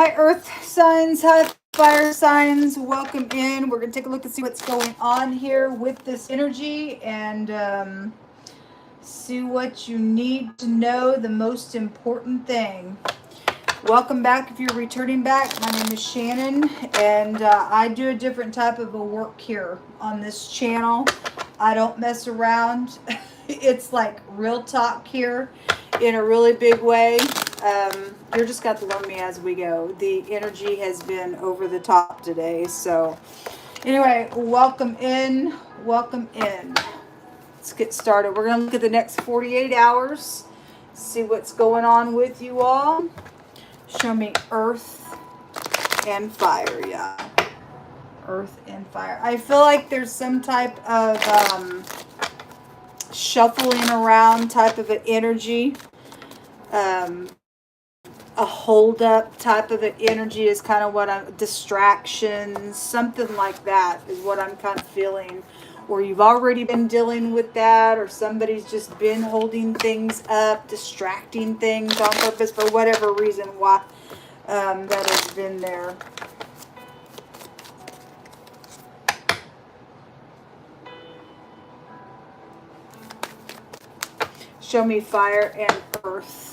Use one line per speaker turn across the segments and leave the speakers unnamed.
Hi, earth signs. Hi, fire signs. Welcome in. We're going to take a look and see what's going on here with this energy and see what you need to know. The most important thing. Welcome back if you're returning back. My name is Shannon, and I do a different type of a work here on this channel. I don't mess around. It's like real talk here in a really big way. You're just got to learn me as we go. The energy has been over the top today. So anyway, welcome in. Welcome in. Let's get started. We're going to look at the next 48 hours. See what's going on with you all. Show me earth and fire. Yeah. Earth and fire. I feel like there's some type of shuffling around type of an energy. A hold up type of an energy is kind of what I'm, distractions, something like that is what I'm kind of feeling. Or you've already been dealing with that, or somebody's just been holding things up, distracting things on purpose for whatever reason why that has been there. Show me fire and earth.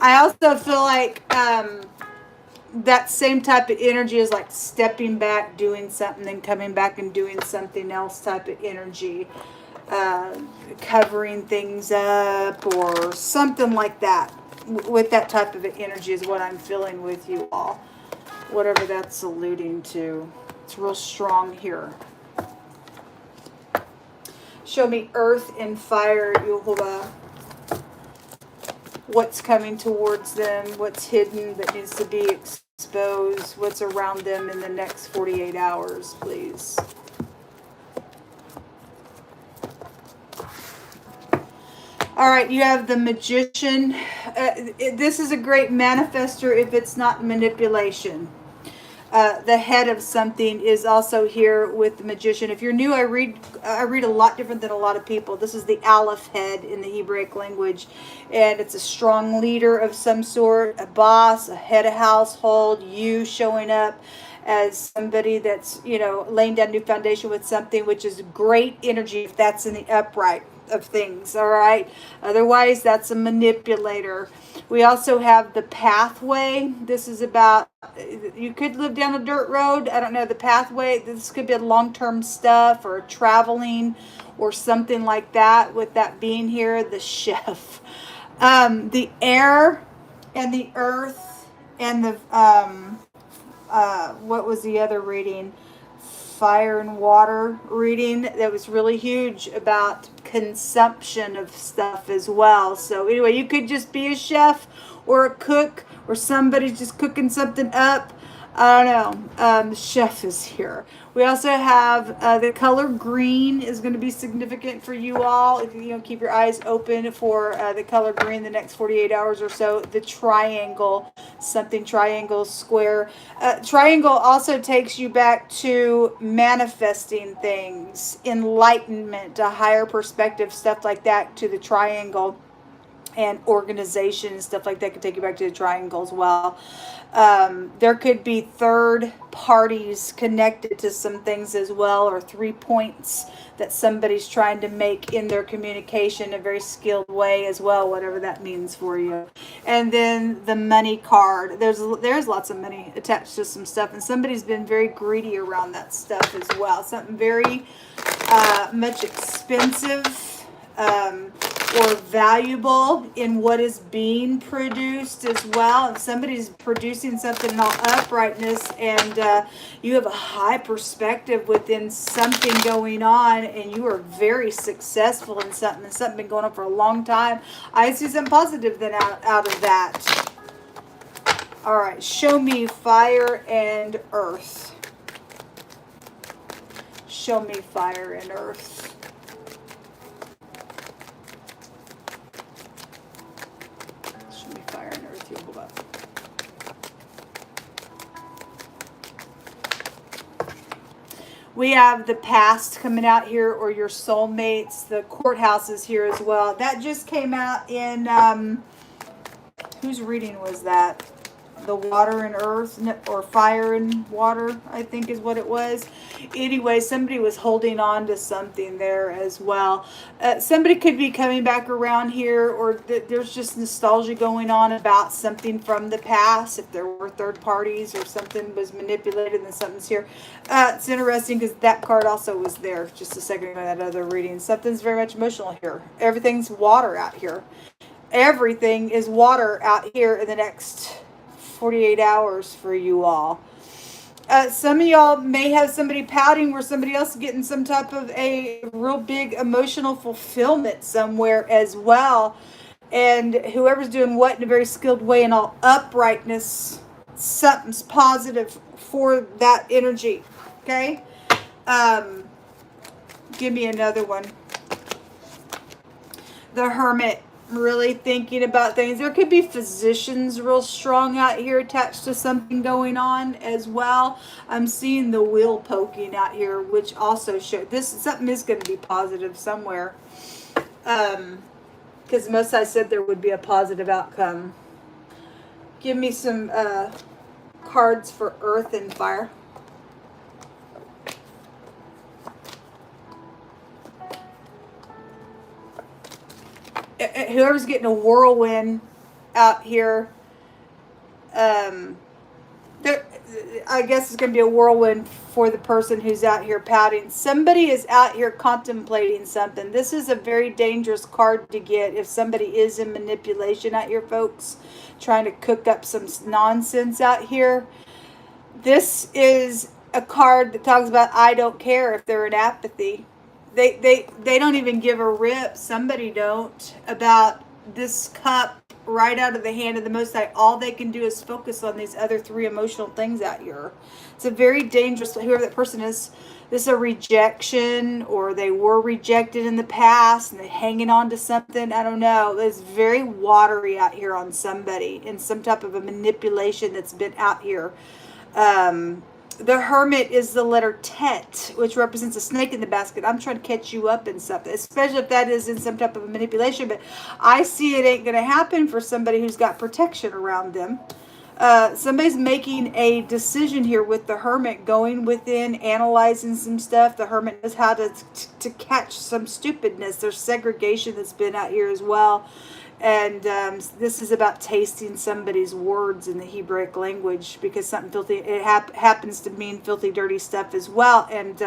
I also feel like that same type of energy is like stepping back, doing something, then coming back and doing something else type of energy. Covering things up or something like that. With that type of energy is what I'm feeling with you all. Whatever that's alluding to. It's real strong here. Show me earth and fire, Yehovah. What's coming towards them, what's hidden that needs to be exposed, what's around them in the next 48 hours, please. All right, you have the Magician. This is a great manifester if it's not manipulation. The head of something is also here with the Magician. If you're new, I read a lot different than a lot of people. This is the Aleph head in the Hebraic language, and it's a strong leader of some sort, a boss, a head of household, you showing up as somebody that's, you know, laying down new foundation with something, which is great energy if that's in the upright of things. All right, otherwise that's a manipulator. We also have the pathway. This is about, you could live down a dirt road. I don't know, the pathway, this could be long-term stuff or traveling or something like that, with that being here. The chef, the air and the earth and the what was the other reading? Fire and water reading that was really huge about consumption of stuff as well. So anyway, you could just be a chef or a cook or somebody's just cooking something up. I don't know. Chef is here. We also have the color green is going to be significant for you all. If you keep your eyes open for the color green the next 48 hours or so. The triangle, something triangle, square. Triangle also takes you back to manifesting things, enlightenment, a higher perspective, stuff like that, to the triangle. And organization and stuff like that could take you back to the triangle as well. There could be third parties connected to some things as well, or 3 points that somebody's trying to make in their communication in a very skilled way as well, whatever that means for you. And then the money card. There's lots of money attached to some stuff, and somebody's been very greedy around that stuff as well. Something very much expensive. Or valuable in what is being produced as well. If somebody's producing something in all uprightness and you have a high perspective within something going on and you are very successful in something, and something been going on for a long time, I see something positive then out of that. All right, show me fire and earth. Show me fire and earth. We have the past coming out here, or your soulmates. The courthouse is here as well. That just came out in, whose reading was that? the water and earth, or fire and water, I think is what it was. Anyway, somebody was holding on to something there as well. Somebody could be coming back around here, or there's just nostalgia going on about something from the past. If there were third parties or something was manipulated, then something's here. It's interesting because that card also was there just a second ago in that other reading. Something's very much emotional here. Everything's water out here. Everything is water out here in the next 48 hours for you all. Some of y'all may have somebody pouting where somebody else is getting some type of a real big emotional fulfillment somewhere as well. And whoever's doing what in a very skilled way in all uprightness, something's positive for that energy. Okay? Give me another one. The Hermit. Really thinking about things. There could be physicians real strong out here attached to something going on as well. I'm seeing the wheel poking out here, which also shows this something is going to be positive somewhere. Because most I said there would be a positive outcome. Give me some cards for earth and fire. Whoever's getting a whirlwind out here, I guess it's going to be a whirlwind for the person who's out here pouting. Somebody is out here contemplating something. This is a very dangerous card to get if somebody is in manipulation out here, folks, trying to cook up some nonsense out here. This is a card that talks about I don't care if they're in apathy. They don't even give a rip, somebody don't, about this cup right out of the hand of the Most High. All they can do is focus on these other three emotional things out here. It's a very dangerous, whoever that person is, this is a rejection, or they were rejected in the past and they're hanging on to something. I don't know. It's very watery out here on somebody in some type of a manipulation that's been out here. The Hermit is the letter Tet, which represents a snake in the basket. I'm trying to catch you up in something, especially if that is in some type of manipulation. But I see it ain't going to happen for somebody who's got protection around them. Somebody's making a decision here with the Hermit, going within, analyzing some stuff. The Hermit knows how to catch some stupidness. There's segregation that's been out here as well. And this is about tasting somebody's words in the Hebraic language, because something filthy, it happens to mean filthy, dirty stuff as well. And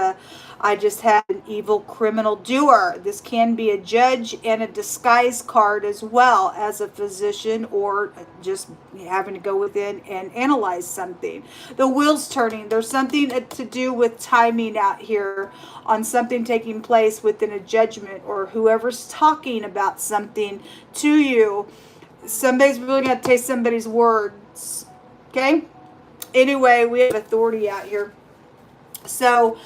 I just had an evil criminal doer. This can be a judge and a disguise card as well as a physician, or just having to go within and analyze something. The wheel's turning. There's something to do with timing out here on something taking place within a judgment, or whoever's talking about something to you. Somebody's really going to taste somebody's words. Okay? Anyway, we have authority out here. So,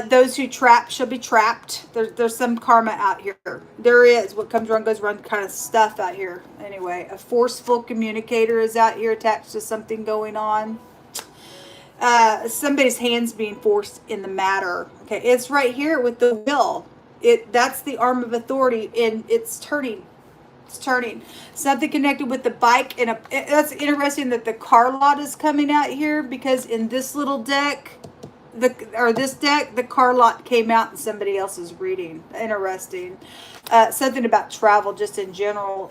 those who trap shall be trapped. There's some karma out here. There is. What comes around goes around kind of stuff out here. Anyway, a forceful communicator is out here attached to something going on. Somebody's hands being forced in the matter. Okay, it's right here with the will. That's the arm of authority, and it's turning. It's turning. Something connected with the bike, and that's interesting that the car lot is coming out here, because in this little deck, this deck, the car lot came out in somebody else's reading. Interesting. Something about travel, just in general,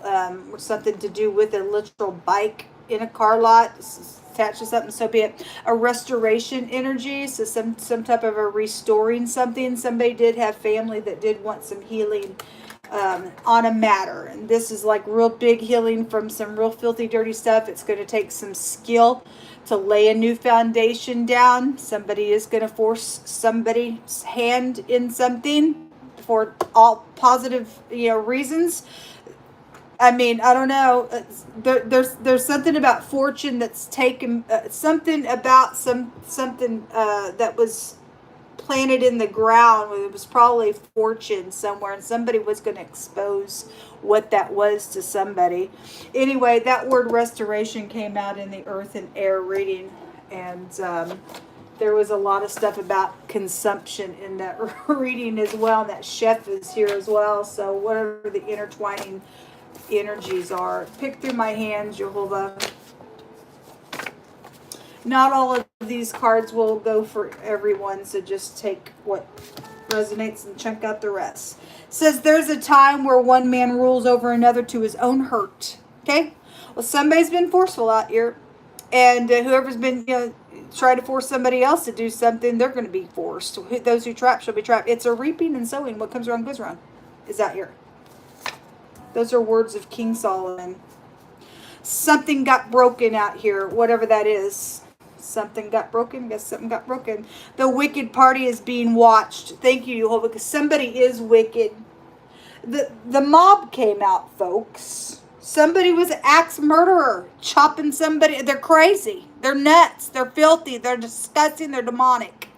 something to do with a literal bike in a car lot attached to something. So be it a restoration energy, so some type of a restoring something. Somebody did have family that did want some healing on a matter, and this is like real big healing from some real filthy, dirty stuff. It's going to take some skill to lay a new foundation down. Somebody is going to force somebody's hand in something for all positive, reasons. I mean, I don't know. There's something about fortune that's taken. Something about something that was planted in the ground. It was probably fortune somewhere, and somebody was going to expose what that was to somebody. Anyway, that word restoration came out in the earth and air reading, and there was a lot of stuff about consumption in that reading as well. And that chef is here as well. So whatever the intertwining energies are, pick through my hands, Jehovah. Not all of these cards will go for everyone, so just take what resonates and chunk out the rest. It says there's a time where one man rules over another to his own hurt. Okay? Well, somebody's been forceful out here, and whoever's been, trying to force somebody else to do something, they're going to be forced. Those who trap shall be trapped. It's a reaping and sowing. What comes around goes around. Is out here. Those are words of King Solomon. Something got broken out here, whatever that is. Something got broken. I guess something got broken. The wicked party is being watched. Thank you, Jehovah, because somebody is wicked. The mob came out, folks. Somebody was an axe murderer, chopping somebody. They're crazy. They're nuts. They're filthy. They're disgusting. They're demonic.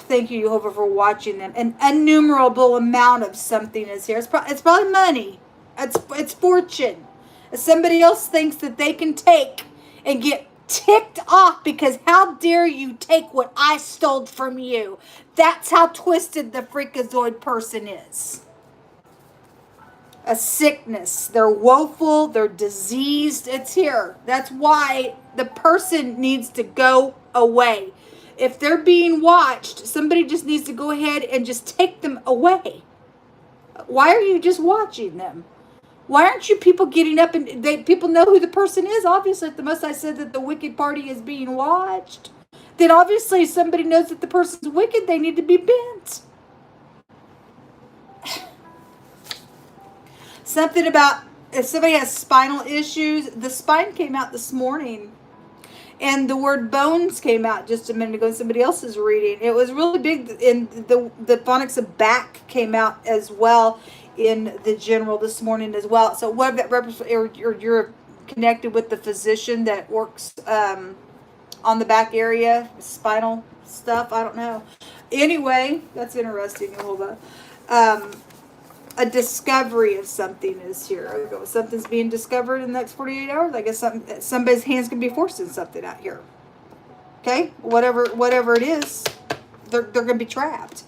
Thank you, Jehovah, for watching them. An innumerable amount of something is here. It's probably money. It's fortune. Somebody else thinks that they can take and get ticked off because how dare you take what I stole from you. That's how twisted the freakazoid person is. A sickness. They're woeful. They're diseased. It's here. That's why the person needs to go away. If they're being watched, somebody just needs to go ahead and just take them away. Why are you just watching them? Why aren't you people getting up and people know who the person is? Obviously, at the most I said that the wicked party is being watched. Then obviously somebody knows that the person's wicked. They need to be bent. Something about if somebody has spinal issues. The spine came out this morning. And the word bones came out just a minute ago in somebody else's reading. It was really big. And the phonics of back came out as well in the general this morning as well. So what that represents, or you're connected with the physician that works on the back area, spinal stuff. I don't know. Anyway, that's interesting. Hold on. A discovery of something is here. Something's being discovered in the next 48 hours. I guess somebody's hands can be forced in something out here. Okay, whatever it is, they're going to be trapped.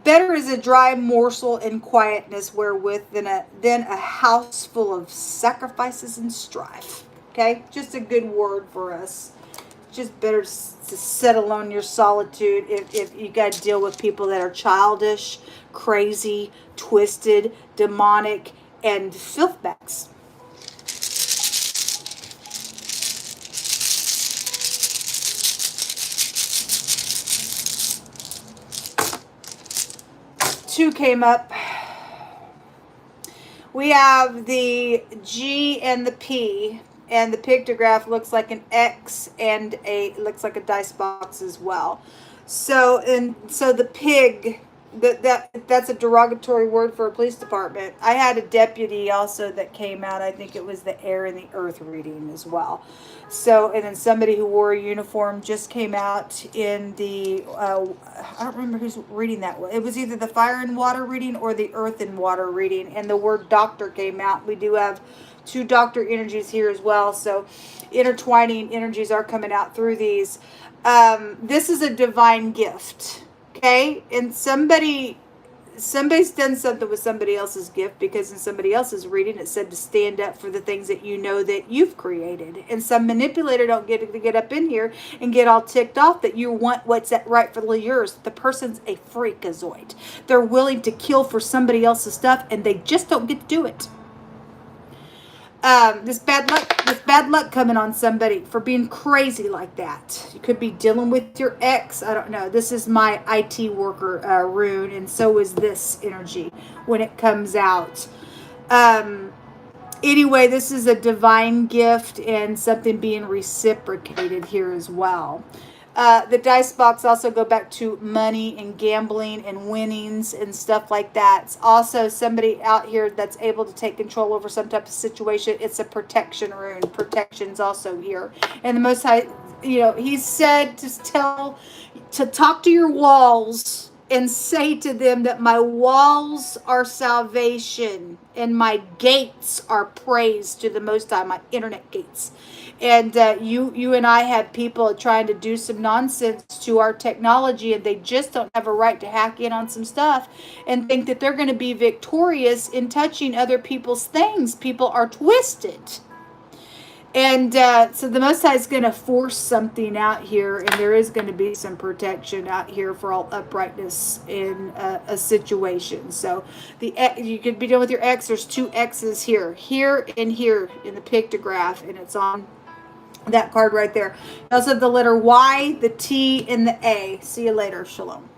Better is a dry morsel in quietness wherewith than a house full of sacrifices and strife. Okay, just a good word for us. Just better to sit alone in your solitude if you got to deal with people that are childish, crazy, twisted, demonic, and filthbags. Two came up. We have the G and the P, and the pictograph looks like an X and looks like a dice box as well. So the pig, that's a derogatory word for a police department. I had a deputy also that came out. I think it was the air and the earth reading as well. So, and then somebody who wore a uniform just came out in the, I don't remember who's reading that one. It was either the fire and water reading or the earth and water reading. And the word doctor came out. We do have two doctor energies here as well. So intertwining energies are coming out through these. This is a divine gift. Okay, and somebody's done something with somebody else's gift, because in somebody else's reading it said to stand up for the things that you know that you've created. And some manipulator don't get to get up in here and get all ticked off that you want what's rightfully yours. The person's a freakazoid. They're willing to kill for somebody else's stuff, and they just don't get to do it. This bad luck coming on somebody for being crazy like that. You could be dealing with your ex. I don't know. This is my IT worker rune, and so is this energy when it comes out. Anyway, this is a divine gift and something being reciprocated here as well. The dice box also go back to money and gambling and winnings and stuff like that. It's also somebody out here that's able to take control over some type of situation. It's a protection rune. Protection's also here. And the Most High, he said to talk to your walls and say to them that my walls are salvation and my gates are praise to the Most High, my internet gates. And you and I have people trying to do some nonsense to our technology, and they just don't have a right to hack in on some stuff and think that they're going to be victorious in touching other people's things. People are twisted. And so the Most High is going to force something out here, and there is going to be some protection out here for all uprightness in a situation. So you could be dealing with your ex. There's two X's here, and here in the pictograph, and it's on that card right there. You also have the letter Y, the T, and the A. See you later. Shalom.